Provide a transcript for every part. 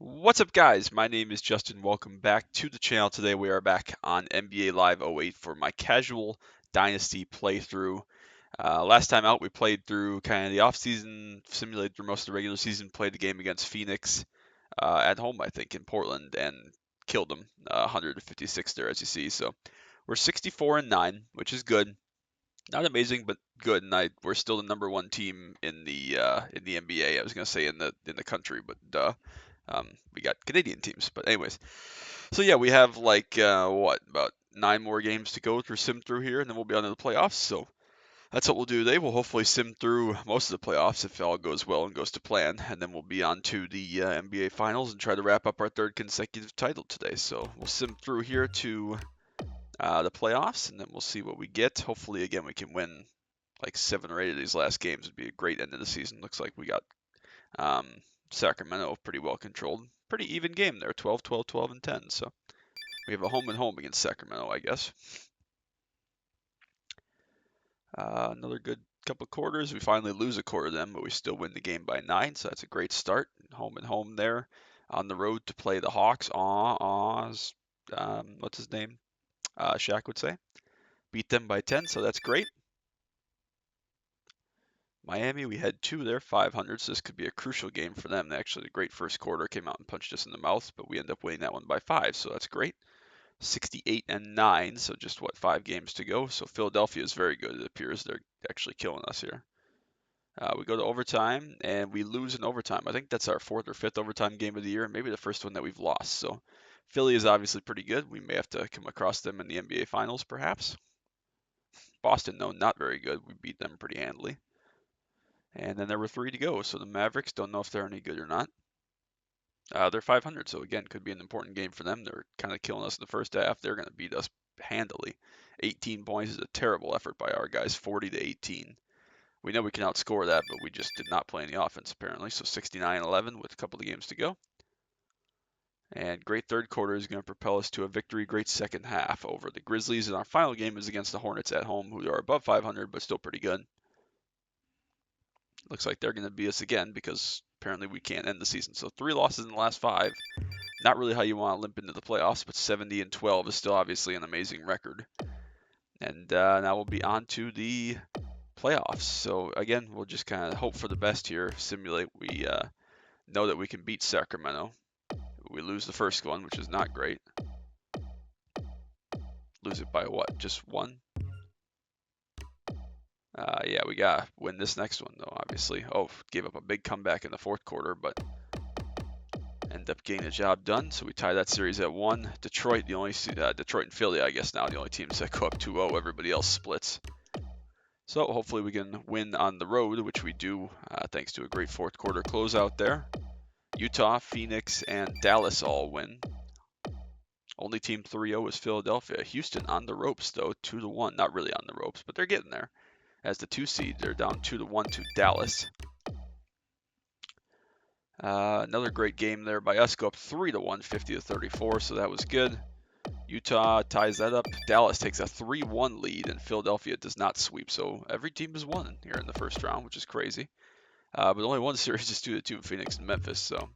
What's up, guys? My name is Justin. Welcome back to the channel. Today we are back on NBA Live 08 for my casual Dynasty playthrough. Last time out, we played through kind of the off-season, simulated through most of the regular season, played the game against Phoenix at home, I think, in Portland, and killed them 156 there, as you see. So we're 64-9, which is good. Not amazing, but good. And we're still the number one team in the NBA. I was gonna say in the country, but we got Canadian teams. But anyways, so yeah, we have like about 9 more games to go through sim through here, and then we'll be on to the playoffs. So that's what we'll do today. We'll hopefully sim through most of the playoffs if all goes well and goes to plan, and then we'll be on to the NBA Finals and try to wrap up our third consecutive title today. So we'll sim through here to the playoffs, and then we'll see what we get. Hopefully, again, we can win like 7 or 8 of these last games. It'd be a great end of the season. Looks like we got um, Sacramento pretty well controlled. Pretty even game there, 12, 12, 12, and 10. So we have a home and home against Sacramento, I guess. Another good couple quarters. We finally lose a quarter of them, but we still win the game by 9. So that's a great start. Home and home there. On the road to play the Hawks. What's his name? Shaq would say. Beat them by 10, so that's great. Miami, we had 2 there, 500, so this could be a crucial game for them. They actually, a great first quarter, came out and punched us in the mouth, but we end up winning that one by 5, so that's great. 68-9, so just what, 5 games to go. So Philadelphia is very good. It appears they're actually killing us here. We go to overtime and we lose in overtime. I think that's our 4th or 5th overtime game of the year, and maybe the first one that we've lost. So Philly is obviously pretty good. We may have to come across them in the NBA Finals, perhaps. Boston, no, not very good. We beat them pretty handily. And then there were 3 to go. So the Mavericks, don't know if they're any good or not. They're 500, so again, could be an important game for them. They're kind of killing us in the first half. They're going to beat us handily. 18 points is a terrible effort by our guys, 40-18. We know we can outscore that, but we just did not play any offense apparently. So 69-11 with a couple of games to go. And great third quarter is going to propel us to a victory. Great second half over the Grizzlies. And our final game is against the Hornets at home, who are above 500, but still pretty good. Looks like they're going to beat us again because apparently we can't end the season. So 3 losses in the last 5. Not really how you want to limp into the playoffs, but 70-12 is still obviously an amazing record. And now we'll be on to the playoffs. So again, we'll just kind of hope for the best here, simulate. We know that we can beat Sacramento. We lose the first one, which is not great. Lose it by what? Just 1? Yeah, we got to win this next one, though, obviously. Oh, gave up a big comeback in the 4th quarter, but end up getting the job done. So we tie that series at 1. Detroit, Detroit and Philly, I guess now, the only teams that go up 2-0. Everybody else splits. So hopefully we can win on the road, which we do, thanks to a great 4th quarter closeout there. Utah, Phoenix, and Dallas all win. Only team 3-0 is Philadelphia. Houston on the ropes, though, 2-1. Not really on the ropes, but they're getting there. As the 2 seed, they're down 2-1 to Dallas. Another great game there by us. Go up 3-1, 50-34, so that was good. Utah ties that up. Dallas takes a 3-1 lead, and Philadelphia does not sweep. So every team has won here in the first round, which is crazy. But only one series is 2-2, Phoenix and Memphis. So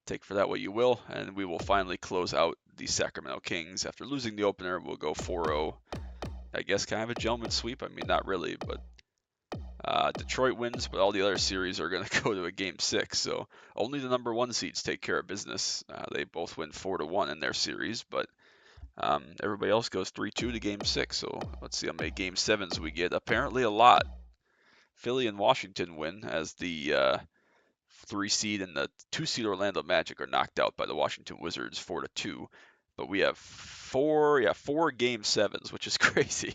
take for that what you will, and we will finally close out the Sacramento Kings. After losing the opener, we'll go 4-0. I guess kind of a gentleman's sweep. I mean, not really, but Detroit wins, but all the other series are going to go to a game 6. So only the number 1 seeds take care of business. They both win 4-1 in their series, but everybody else goes 3-2 to game 6. So let's see how many game 7s we get. Apparently a lot. Philly and Washington win as the 3 seed and the 2 seed Orlando Magic are knocked out by the Washington Wizards 4-2. But we have 4 game 7s, which is crazy.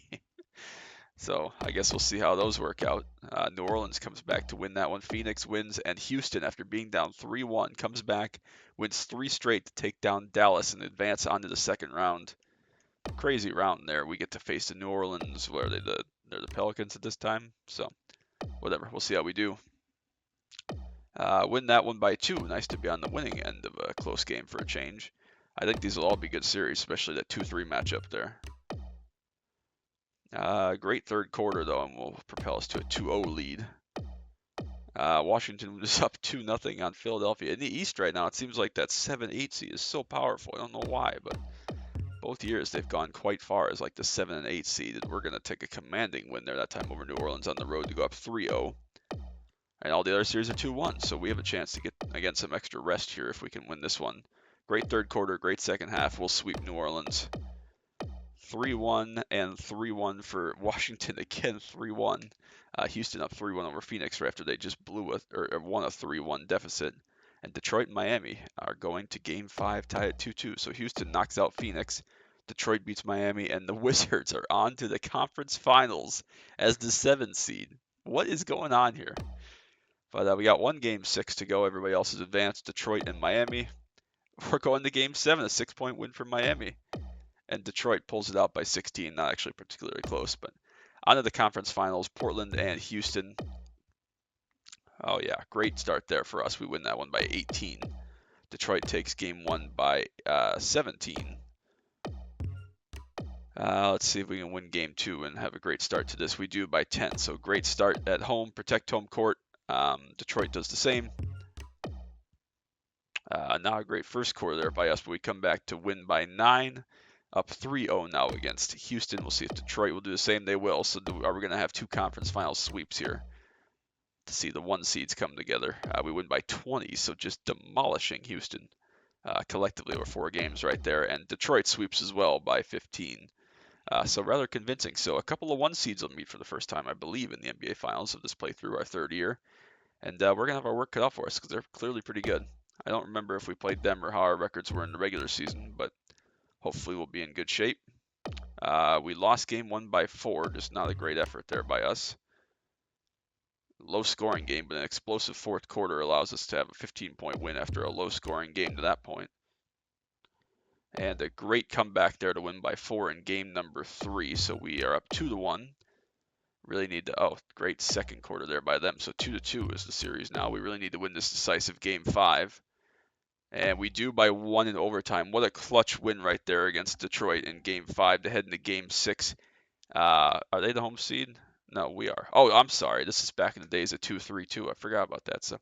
So I guess we'll see how those work out. New Orleans comes back to win that one. Phoenix wins, and Houston, after being down 3-1, comes back, wins 3 straight to take down Dallas and advance onto the second round. Crazy round there. We get to face the New Orleans. Where are they? They're the Pelicans at this time. So whatever. We'll see how we do. Win that one by 2. Nice to be on the winning end of a close game for a change. I think these will all be good series, especially that 2-3 matchup there. Great third quarter, though, and will propel us to a 2-0 lead. Washington is up 2-0 on Philadelphia. In the East right now, it seems like that 7-8 seed is so powerful. I don't know why, but both years they've gone quite far as like the 7 and 8 seed. And we're going to take a commanding win there that time over New Orleans on the road to go up 3-0. And all the other series are 2-1, so we have a chance to get, again, some extra rest here if we can win this one. Great third quarter, great second half. We'll sweep New Orleans. 3-1 and 3-1 for Washington again, 3-1. Houston up 3-1 over Phoenix right after they just won a 3-1 deficit. And Detroit and Miami are going to Game 5 tied at 2-2. So Houston knocks out Phoenix. Detroit beats Miami, and the Wizards are on to the conference finals as the 7th seed. What is going on here? But we got one Game 6 to go. Everybody else is advanced. Detroit and Miami. We're going to Game 7, a 6-point win for Miami. And Detroit pulls it out by 16, not actually particularly close, but on to the conference finals, Portland and Houston. Oh yeah, great start there for us. We win that one by 18. Detroit takes Game 1 by 17. Let's see if we can win Game 2 and have a great start to this. We do by 10, so great start at home, protect home court. Detroit does the same. Not a great first quarter there by us, but we come back to win by 9. Up 3-0 now against Houston. We'll see if Detroit will do the same. They will. So are we going to have 2 conference final sweeps here to see the 1 seeds come together? We win by 20, so just demolishing Houston collectively over 4 games right there. And Detroit sweeps as well by 15. So rather convincing. So a couple of 1 seeds will meet for the first time, I believe, in the NBA Finals of this playthrough, our 3rd year. And we're going to have our work cut out for us because they're clearly pretty good. I don't remember if we played them or how our records were in the regular season, but hopefully we'll be in good shape. We lost Game 1 by 4, just not a great effort there by us. Low scoring game, but an explosive 4th quarter allows us to have a 15-point win after a low scoring game to that point. And a great comeback there to win by 4 in game number 3, so we are up 2-1. Really need to, great second quarter there by them, so 2-2 is the series now. We really need to win this decisive Game 5. And we do by 1 in overtime. What a clutch win right there against Detroit in Game 5 to head into Game 6. Are they the home seed? No, we are. Oh, I'm sorry. This is back in the days of 2-3-2. I forgot about that. So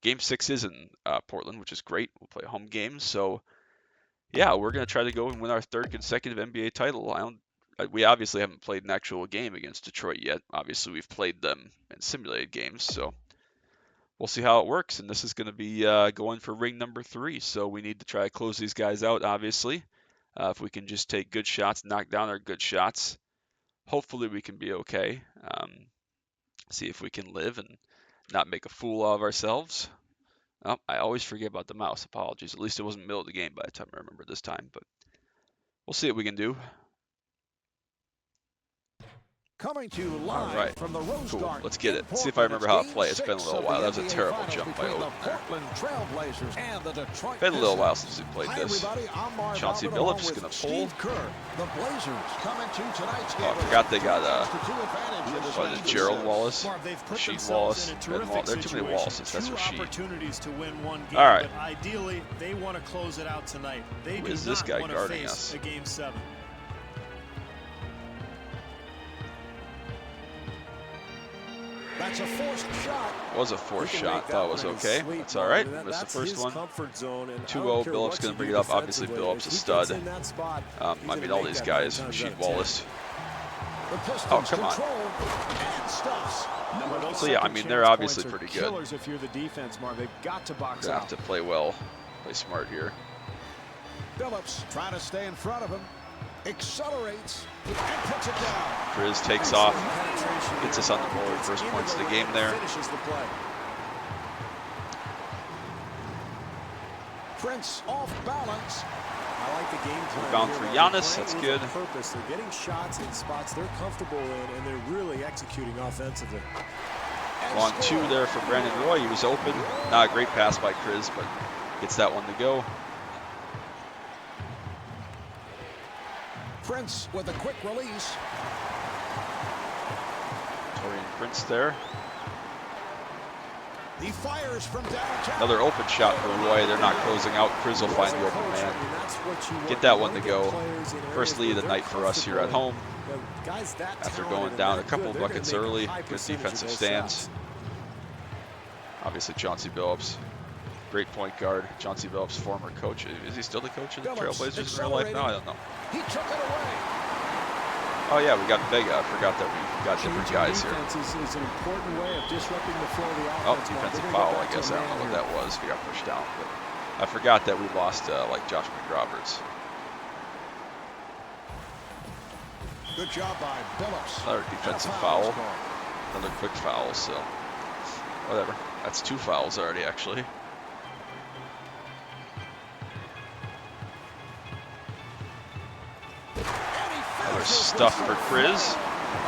Game 6 is in Portland, which is great. We'll play home games. So, yeah, we're going to try to go and win our 3rd consecutive NBA title. We obviously haven't played an actual game against Detroit yet. Obviously, we've played them in simulated games. So we'll see how it works, and this is going to be going for ring number 3, so we need to try to close these guys out, obviously. If we can just take good shots, knock down our good shots, hopefully we can be okay. See if we can live and not make a fool of ourselves. Oh, I always forget about the mouse. Apologies. At least it wasn't middle of the game by the time I remember this time, but we'll see what we can do. Coming to you live from the Rose Cool. Garden. Let's get it. See if I remember how to play. It's been a little while. That was a terrible jump by Oden. Been a little while since we played this. Chauncey Billups is going to pull. Oh, I forgot they got Gerald Wallace, Rasheed Wallace, Ben Wallace. There are too many Wallaces. That's Rasheed. All right. Ideally, they want to close it out tonight. They Who is this guy guarding us? A Game 7. That's a forced shot. Was a forced shot. Thought it was okay. That's all right. Missed the first one. 2-0. Billups going to bring it up. Obviously, Billups a stud. I mean, all these guys. Rasheed Wallace. Oh, come on. So, yeah, I mean, they're obviously pretty good. If you're the defense, Marv, they've got to box out. Have to play well. Play smart here. Billups trying to stay in front of him. Accelerates and puts it down. Grizz takes off, gets us on the board. First points of the game there. Prince off balance. I like the game plan. Rebound for Giannis. That's good. Purpose. They're getting shots in spots they're comfortable in, and they're really executing offensively. Long 2 there for Brandon Roy. He was open. Not a great pass by Grizz, but gets that one to go. Prince with a quick release. Taurean Prince there. He fires from downtown. Another open shot for Roy. They're not closing out. Grizz will find the open man. Get that one to go. First lead of the night for us here at home. After going down a couple buckets early. Good defensive stance. Obviously, Chauncey Billups, great point guard. Chauncey Billups, former coach. Is he still the coach of the Trailblazers in real life now? I don't know. He took it away. Oh yeah, we got Vega. I forgot that we got different guys here. Is an important way of disrupting the flow of the Oh, offense. defensive foul, I guess. I don't know what that was. We got pushed down. But I forgot that we lost like Josh McRoberts. Good job by Billups. Another defensive foul. Another quick foul, so whatever. That's 2 fouls already, actually. Another stuff for Kriz.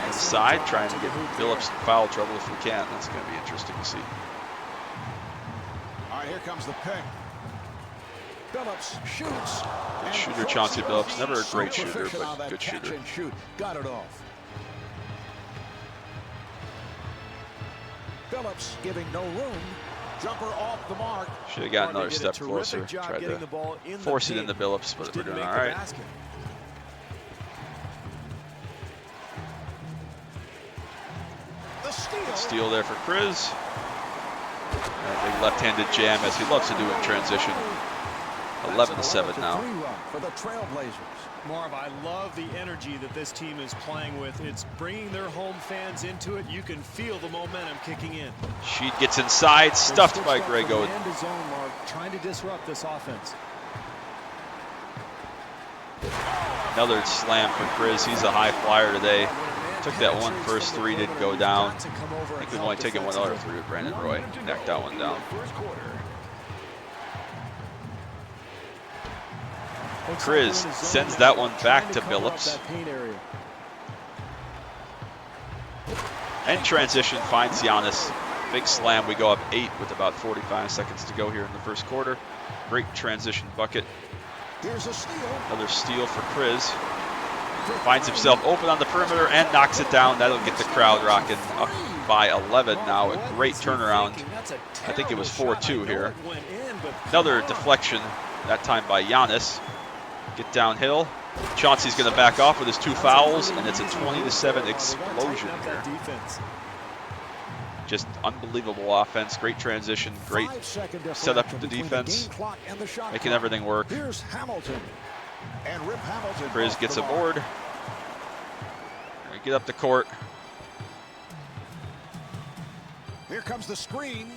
Inside, trying to get Billups in foul trouble if we can. That's going to be interesting to see. All right, here comes the pick. Billups shoots. Good shooter, Chauncey Billups. Never a great shooter, but good shooter. Shoot. Got it off. Billups giving no room. Jumper off the mark. Should have got another step closer. Tried to force it into Billups, but we're doing all right. Good steal there for Kriz. And a big left-handed jam, as he loves to do in transition. 11-7 now. For the Trailblazers. Marv, I love the energy that this team is playing with. It's bringing their home fans into it. You can feel the momentum kicking in. Sheed gets inside, stuffed by Greg Oden. Trying to disrupt this offense. Another slam for Kriz. He's a high flyer today. Took that one first 3, didn't go down. I think we've only taken one other 3 with Brandon Roy. Knocked that one down. Kriz sends that one back to Billups. And transition finds Giannis. Big slam. We go up 8 with about 45 seconds to go here in the first quarter. Great transition bucket. Here's a steal. Another steal for Kriz. Finds himself open on the perimeter and knocks it down. That'll get the crowd rocking. Up by 11 now. A great turnaround. I think it was 4-2 here. Another deflection, that time by Giannis. Get downhill. Chauncey's going to back off with his 2 fouls, and it's a 20-7 explosion here. Just unbelievable offense. Great transition. Great setup for the defense. Making everything work. Here's Hamilton. And Rip Hamilton. Kriz gets a board. Get up the court. Here comes the screen.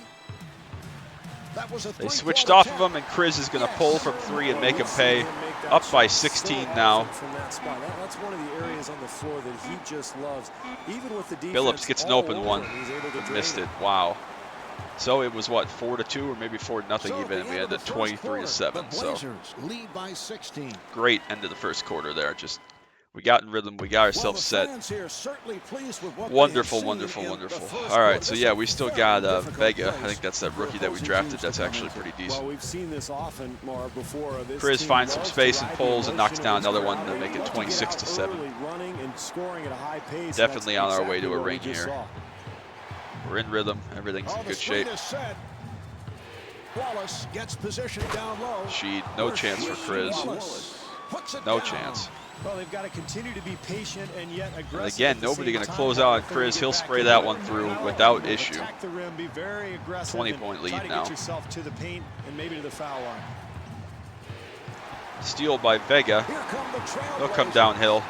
That was a They switched off of him, and Kriz is going to pull from 3 and make him pay. Up by 16 now. That's one of the areas on the floor that he just loves. Even with the defense, Billups gets an open one. Missed it. Wow. So it was what, 4-2 or maybe 4-0 even. We had a 23-7. So lead by 16. Great end of the first quarter there. Just we got in rhythm. We got ourselves set. Wonderful, wonderful, wonderful. All right, so yeah, we still got Vega. I think that's that rookie that we drafted. That's actually pretty decent. Well, we've seen this often, Marv, before. Kriz finds some space and pulls and knocks down another one to make it 26-7. Definitely on our way to a ring here. We're in rhythm. Everything's in good shape. Wallace gets position down low. Sheed, no chance for Kriz. No chance. Well, they've got to continue to be patient and yet aggressive. And again, nobody going to close out on Kriz. He'll spray that one through without issue. 20-point lead now. Steal by Vega. He'll come downhill.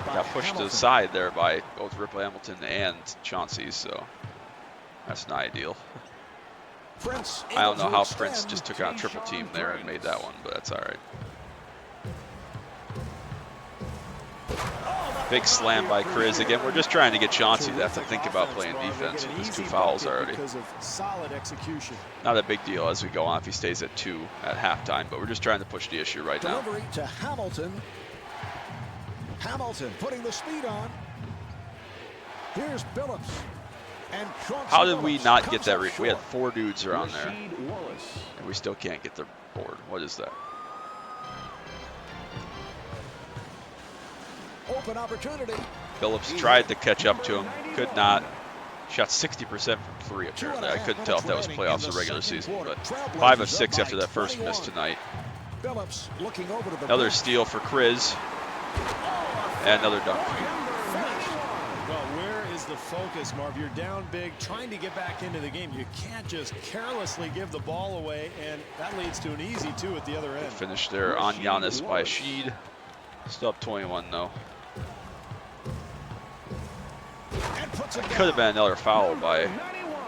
Got pushed to the side there by both Rip Hamilton and Chauncey, so that's not ideal. I don't know how Prince just took out triple team there and made that one, but that's all right. Big slam by Kriz. Again, we're just trying to get Chauncey to have to think about playing defense with his 2 fouls already. Not a big deal as we go on if he stays at 2 at halftime, but we're just trying to push the issue right now. Delivery to Hamilton. Hamilton putting the speed on. Here's Billups. And how did we not get that? We had 4 dudes around there, and we still can't get the board. What is that? Open opportunity. Billups tried to catch up to him, could not. Shot 60% from 3 apparently. I couldn't tell if that was playoffs or regular season, but 5 of 6 after that first miss tonight. Another steal for Kriz, and another dunk. Well, where is the the focus, Marv. You're down big, trying to get back into the game. You can't just carelessly give the ball away, and that leads to an easy 2 at the other end. Finish there on Giannis by Sheed. Still up 21 though. Could have been another foul by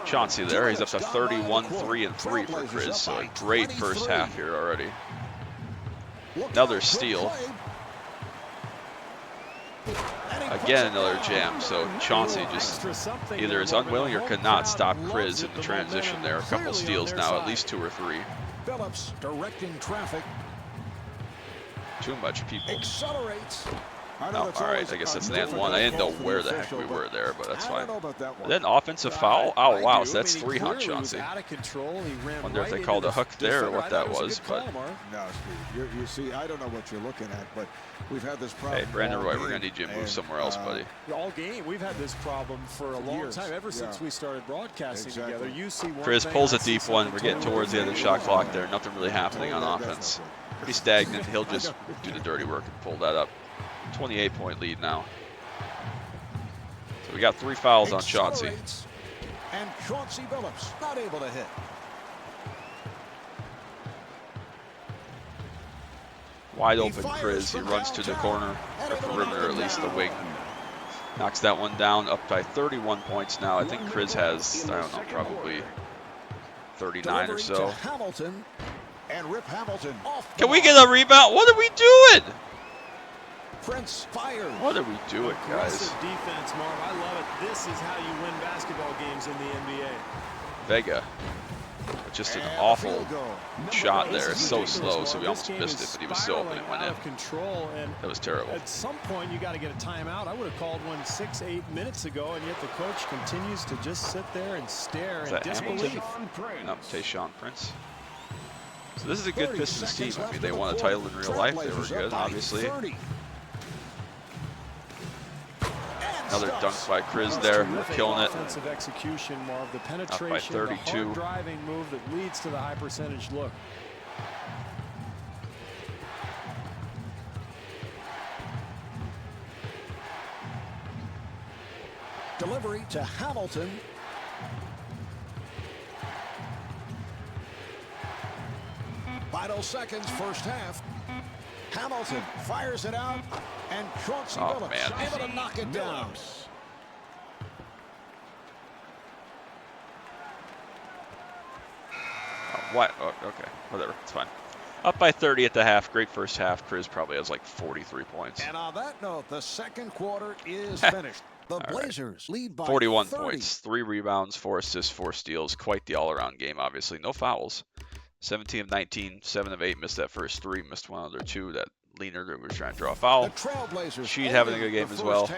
Chauncey there. He's up to 31, 3 and 3 for Chris. So a great first half here already. Another steal. Again, another jam. So Chauncey just either is unwilling or cannot stop Chris in the transition there. A couple steals now, at least 2 or 3. Phillips directing traffic. Too much people. Accelerates. Oh, all right, I guess that's an and one. I didn't know where the heck we were there, but that's fine. And then offensive foul. Oh wow, so that's 3 on Chauncey. Wonder if they called a hook there or what that was, but no, Steve. You see, I don't know what you're looking at, but we've had this problem. Hey, Brandon Roy, we're gonna need you to move somewhere else, buddy. All game, we've had this problem for a long time, ever since we started broadcasting together. You see Chris pulls a deep one. We're getting towards the end of the shot clock there. Nothing really happening on offense. Pretty stagnant. He'll just do the dirty work and pull that up. 28-point lead now. So we got 3 fouls on Chauncey. And Chauncey Phillips not able to hit. Wide open Chris. He runs to the corner, or perimeter, at least the wing. Knocks that one down, up by 31 points now. I think Chris has, I don't know, probably 39 or so. Hamilton and Rip Hamilton off. Can we get a rebound? What are we doing? Prince fires. What are we doing, guys? Defense, Marv. I love it. This is how you win basketball games in the NBA. Vega. Just an awful shot there. So slow, so we almost missed it, but he was so open and went in. That was terrible. At some point, you got to get a timeout. I would have called one 6-8 minutes ago, and yet the coach continues to just sit there and stare in disbelief. No, Tayshaun Prince. So this is a good Pistons team. I mean, they won a title in real life. They were good, obviously. Another dunk by Chris there, killing it. Offensive execution, Marv. The penetration, up by 32. the hard driving move that leads to the high percentage look. Delivery to Hamilton. Final seconds, first half. Hamilton fires it out, and Chauncey Phillips able to knock it down. What? Oh, okay, whatever, it's fine. Up by 30 at the half. Great first half. Chris probably has like 43 points. And on that note, the second quarter is finished. The Blazers lead by 41 30. points, 3 rebounds, 4 assists, 4 steals. Quite the all-around game, obviously. No fouls. 17 of 19, 7 of 8. Missed that first 3. Missed one other 2. That Leaner was trying to draw a foul. Sheed having a good game as well.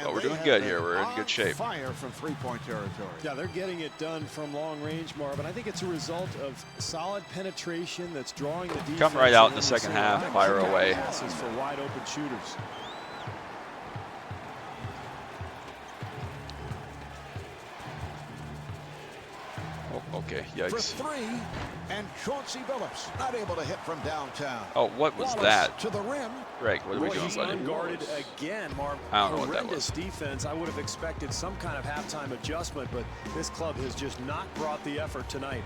But we're doing good here. We're in good shape. Fire from three-point territory. Yeah, they're getting it done from long range, Marv. And I think it's a result of solid penetration that's drawing the defense. Come right out in the second half. Fire away. Passes for wide open shooters. Oh, okay, yikes. For 3, and Chauncey Phillips not able to hit from downtown. Oh, what was that? To the rim. Greg, what are we doing, buddy? Unguarded again, Marv. I don't know what that was. Defense. I would have expected some kind of halftime adjustment, but this club has just not brought the effort tonight.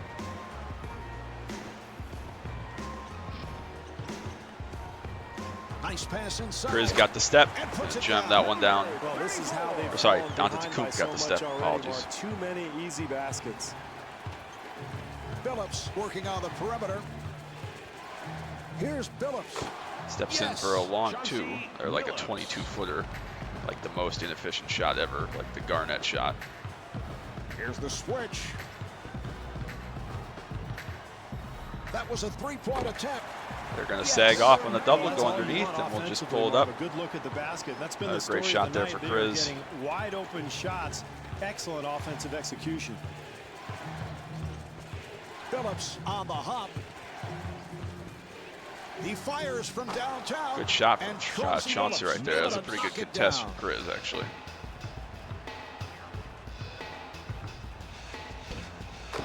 Nice pass inside. Chris got the step and jammed that one down. Well, this is how they've sorry, fallen Dante behind by Tacump got the step. already, Apologies. Marv. Too many easy baskets. Phillips working on the perimeter. Here's Phillips. Steps in for a long 2, or like a 22-footer, like the most inefficient shot ever, like the Garnett shot. Here's the switch. That was a 3-point attempt. They're going to sag off on the double, go underneath, and we'll just pull it up. A good look at the basket. That's been Another the story great shot of the there night. for They are Chris. getting wide open shots. Excellent offensive execution. Phillips on the hop. He fires from downtown. Good shot from Chauncey right there. That was a pretty good contest from Chris, actually.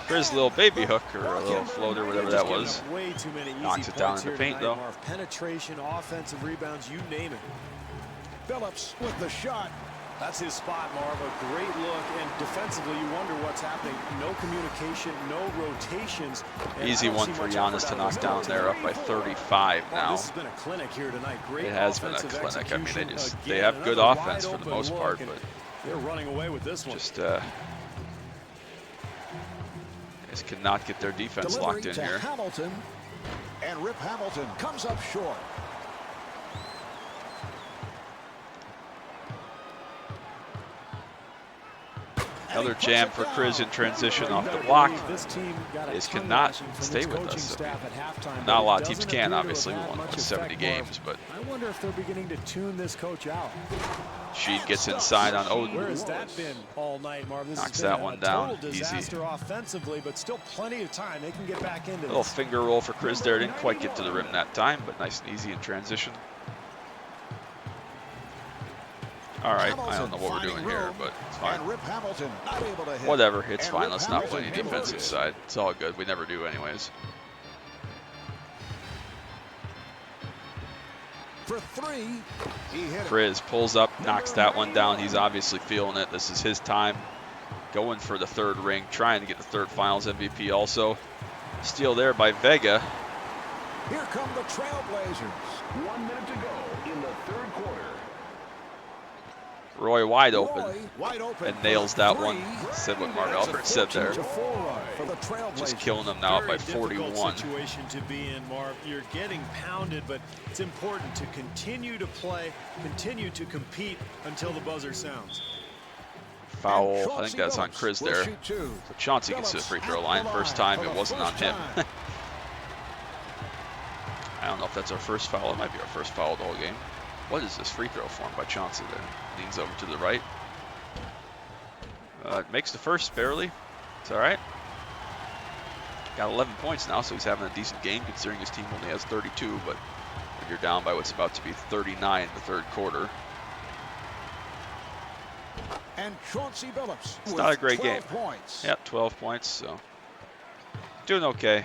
Chris' little baby hook or a little floater, whatever that was. Way too many easy Knocks it down in the paint, though. Penetration, offensive rebounds, you name it. Phillips with the shot. That's his spot, Marv. A great look, and defensively, you wonder what's happening. No communication, no rotations. Easy one for Giannis to knock down there, up by 35 now. This has been a clinic here tonight. Great it has been a clinic. I mean, they have good offense for the most part, but they're running away with this one. Just cannot get their defense locked in here. Hamilton, and Rip Hamilton comes up short. Another jam for Kriz in transition off the block. This cannot stay with us. Not a lot of teams can, obviously. We won 70 games, but I wonder if they're beginning to tune this coach out. Sheed gets inside on Odin. Where has that been all night, Marv? Knocks that one down. Disaster offensively, but still plenty of time. They can get back into this. Little finger roll for Kriz there. Didn't quite get to the rim that time, but nice and easy in transition. All right, I don't know what we're doing here, but it's fine. Whatever, it's fine. Let's not play any defensive side. It's all good. We never do anyways. For three, Kriz pulls up, knocks that one down. He's obviously feeling it. This is his time. Going for the third ring, trying to get the third finals MVP also. Steal there by Vega. Here come the Trailblazers. 1 minute to go in the third quarter. Roy wide open and nails that one. Said what Mark Albert said there. Just killing them now by 41. Situation to be in, Marv. You're getting pounded, but it's important to continue to play, continue to compete until the buzzer sounds. Foul. I think that's on Kriz there. So Chauncey gets to the free throw line. First time it wasn't on him. I don't know if that's our first foul. It might be our first foul of the whole game. What is this free throw form by Chauncey there? Leans over to the right. Makes the first barely. It's all right. Got 11 points now, so he's having a decent game considering his team only has 32. But when you're down by what's about to be 39 in the third quarter. And Chauncey Billups. It's not a great game. Points. Yep, 12 points, so doing okay.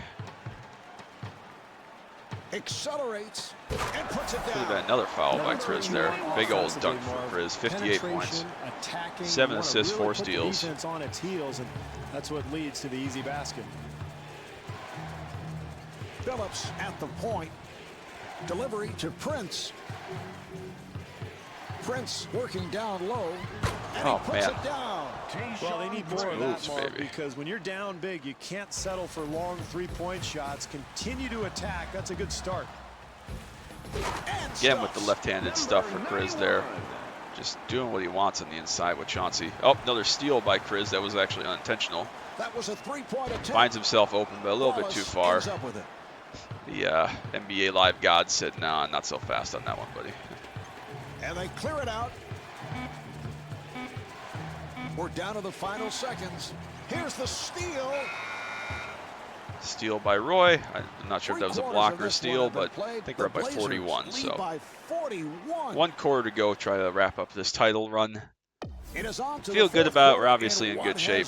Accelerates and puts it down. Could have been another foul by Kriz there. Big old dunk for Kriz. 58 points. 7 assists, 4 steals. On its heels, and that's what leads to the easy basket. Billups at the point. Delivery to Prince. Prince working down low. And he puts it down. Well, they need more of that, Marv, because when you're down big, you can't settle for long three-point shots. Continue to attack. That's a good start. Again with the left-handed stuff for Kriz there. Just doing what he wants on the inside with Chauncey. Oh, another steal by Kriz. That was actually unintentional. That was a three-point attempt. Finds himself open, but a little bit too far. The NBA Live God said, nah, not so fast on that one, buddy. And they clear it out. We're down to the final seconds. Here's the steal. Steal by Roy. I'm not sure if that was a block or a steal, but I think we're up by 41. So 1 quarter to go. Try to wrap up this title run. Feel good about it. We're obviously in good shape.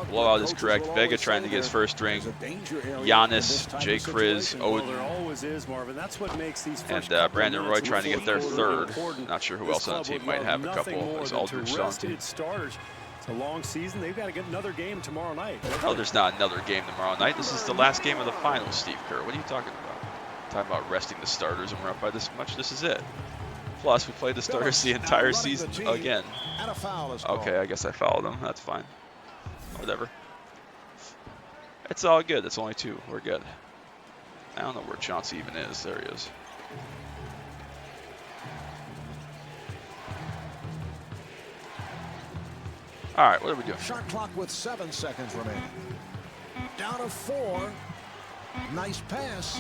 Blowout is correct. Vega trying to get his first ring. Giannis, Jay Kriz, Odin, and Brandon Roy trying to get their third. Not sure who else on the team might have a couple. As Aldridge on the team. It's a long season. They've got to get another game tomorrow night. No, there's not another game tomorrow night. This is the last game of the finals, Steve Kerr. What are you talking about? Talking about resting the starters, and we're up by this much. This is it. Plus, we played the starters the entire season again. Okay, I guess I fouled them. That's fine. Whatever. It's all good. It's only 2. We're good. I don't know where Chauncey even is. There he is. All right, what are we doing? Shot clock with 7 seconds remaining. Down to 4. Nice pass.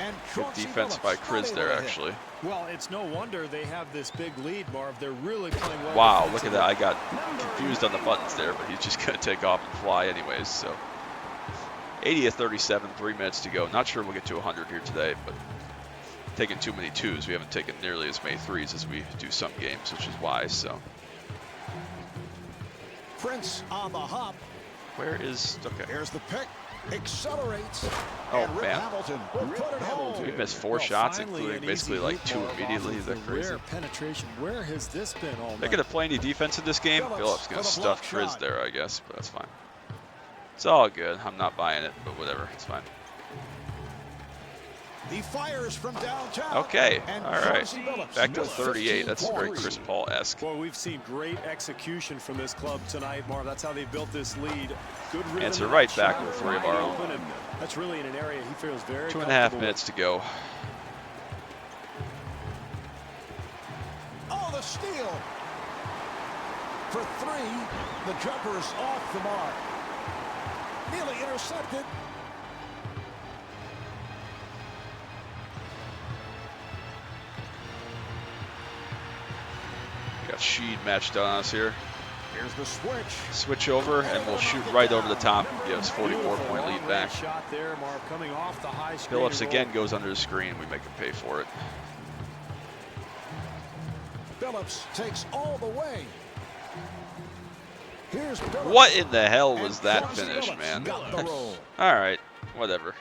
And good defense by Kriz there, actually. Well, it's no wonder they have this big lead, Marv. They're really playing well. Wow, look at that. I got confused on the buttons there, but he's just going to take off and fly anyways. So 80-37, 3 minutes to go. Not sure we'll get to 100 here today, but taking too many 2s. We haven't taken nearly as many 3s as we do some games, which is wise. So Prince on the hop. Where is... Okay. Here's the pick. Accelerates. Oh, And Rip man. Hamilton will put it home. We missed 4 shots, including basically like 2 immediately. Is that crazy? Penetration. Where has this been all They're night? going to play any defense in this game. Phillips going to for the block stuff Chris shot. there, I guess, but that's fine. It's all good. I'm not buying it, but whatever. It's fine. He fires from downtown. Okay. And All right. Chauncey Billups Back to with 38. That's 15 very points. Chris Paul-esque. Well, we've seen great execution from this club tonight, Marv. That's how they built this lead. Good rhythm. Answer in right that back shot, with 3 of wide our open, own. and that's really in an area he feels very 2.5 comfortable minutes to go. Oh, the steal. For 3, the jumper's off the mark. Nearly intercepted. We got Sheed matched on us here. Here's the switch. Switch over, and we'll shoot right over the top and give us 44-point lead back. Shot there, Marv, coming off the high screen Phillips and again roll. goes under the screen. We make him pay for it. Billups takes all the way. Here's Billups. What in the hell was And that Chauncey finish, Billups man? got the roll. All right, whatever.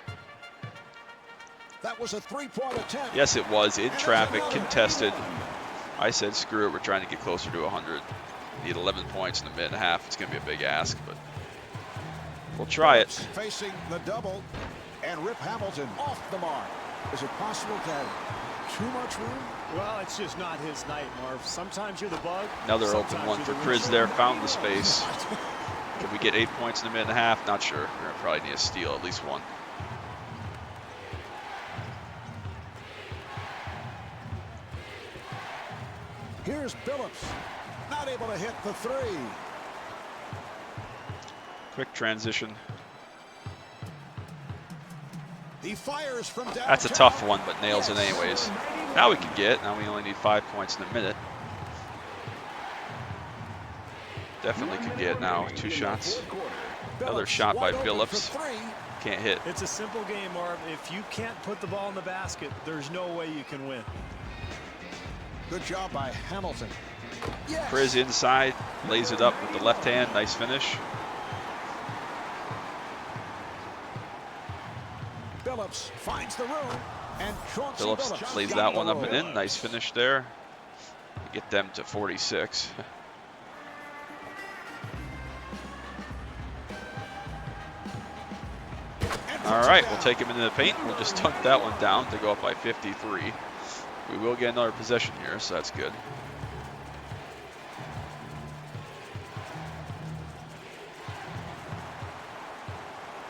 That was a 3-point attempt. Yes, it was in traffic, contested. I said, screw it. We're trying to get closer to 100. Need 11 points in a minute and a half. It's going to be a big ask, but we'll try it. Facing the double, and Rip Hamilton off the mark. Is it possible to have too much room? Well, it's just not his night, Marv. Sometimes you're the bug. Another sometimes open one you're for the Chris windshield. there. Found the space. Can we get 8 points in a minute and a half? Not sure. We're going to probably need a steal, at least one. Here's Billups. Not able to hit the 3. Quick transition. He fires from downtown. That's a tough one, but nails it anyways. Now we can get. Now we only need 5 points in a minute. Definitely could get now 2 shots. Another shot by Billups. Can't hit. It's a simple game, Marv. If you can't put the ball in the basket, there's no way you can win. Good job by Hamilton. Yes. Chris inside, lays it up with the left hand. Nice finish. Billups finds the room, and Chauncey Phillips lays got that the one up roll. and in. Nice finish there. Get them to 46. All right, we'll take him into the paint. We'll just dunk that one down to go up by 53. We will get another possession here, so that's good.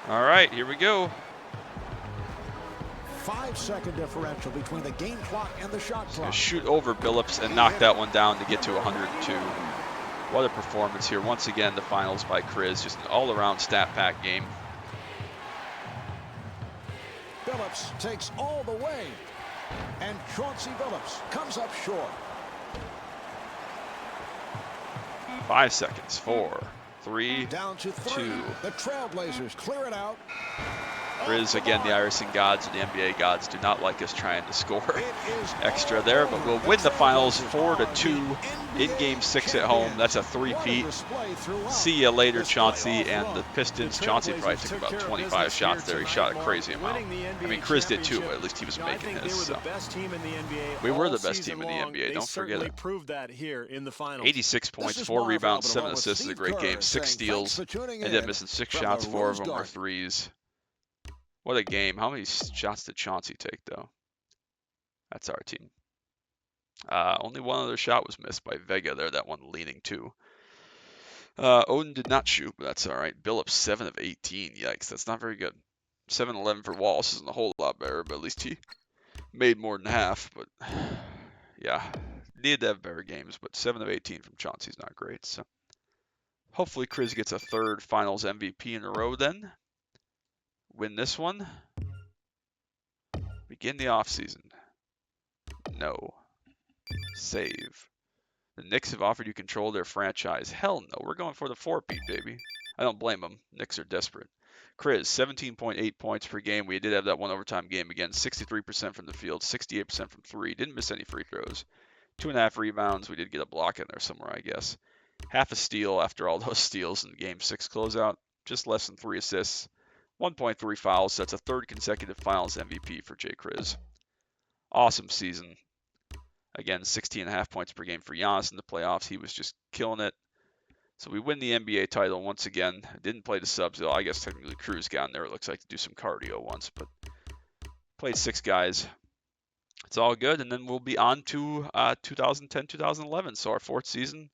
All right, here we go. 5-second differential between the game clock and the shot Gonna clock. shoot over Billups and knock that one down to get to 102. What a performance here. Once again, the finals by Chris. Just an all-around stat pack game. Billups takes all the way, and Chauncey Billups comes up short. 5 seconds. 4, 3, Down to 3. 2. The Trailblazers clear it out. Grizz, again, the Irish gods and the NBA gods do not like us trying to score It is extra there, but we'll win the finals 4-2 in Game 6 at home. That's a three-peat. See you later, Chauncey. And the Pistons, Chauncey probably took about 25 shots there. He shot a crazy amount. I mean, Chris did too, but at least he was making his. So. We were the best team in the NBA. Don't forget it. Proved that here in the finals. 86 points, 4 rebounds, 7 assists is a great game. 6 steals. Ended up missing 6 shots, 4 of them were threes. What a game. How many shots did Chauncey take, though? That's our team. Only one other shot was missed by Vega there, that one leaning too. Odin did not shoot, but that's all right. Billups 7 of 18. Yikes, that's not very good. 7-11 for Wallace isn't a whole lot better, but at least he made more than half. But yeah, needed to have better games, but 7 of 18 from Chauncey's not great. So hopefully Chris gets a 3rd finals MVP in a row then. Win this one. Begin the offseason. No. Save. The Knicks have offered you control of their franchise. Hell no. We're going for the 4-peat, baby. I don't blame them. Knicks are desperate. Chris, 17.8 points per game. We did have that one overtime game again. 63% from the field, 68% from 3. Didn't miss any free throws. 2.5 rebounds. We did get a block in there somewhere, I guess. Half a steal after all those steals in Game 6 closeout. just less than 3 assists, 1.3 fouls. That's a third consecutive finals MVP for Jay Kriz. Awesome season. Again, 16.5 points per game for Giannis in the playoffs. He was just killing it. So we win the NBA title once again. Didn't play the subs, though. I guess technically Cruz got in there, it looks like, to do some cardio once, but played 6 guys. It's all good, and then we'll be on to 2010-2011, so our 4th season,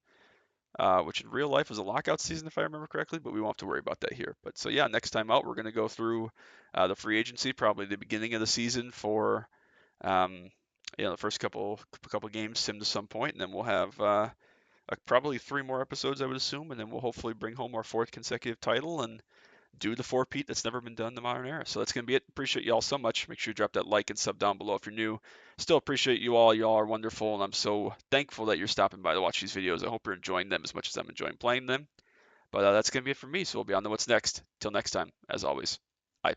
which in real life was a lockout season, if I remember correctly, but we won't have to worry about that here. But so yeah, next time out, we're going to go through the free agency, probably the beginning of the season for the first couple games sim to some point, and then we'll have probably 3 more episodes, I would assume, and then we'll hopefully bring home our 4th consecutive title and do the three-peat that's never been done in the modern era. So that's going to be it. Appreciate you all so much. Make sure you drop that like and sub down below if you're new. Still appreciate you all. You all are wonderful, and I'm so thankful that you're stopping by to watch these videos. I hope you're enjoying them as much as I'm enjoying playing them. But that's going to be it for me, so we'll be on to what's next. Till next time, as always, bye.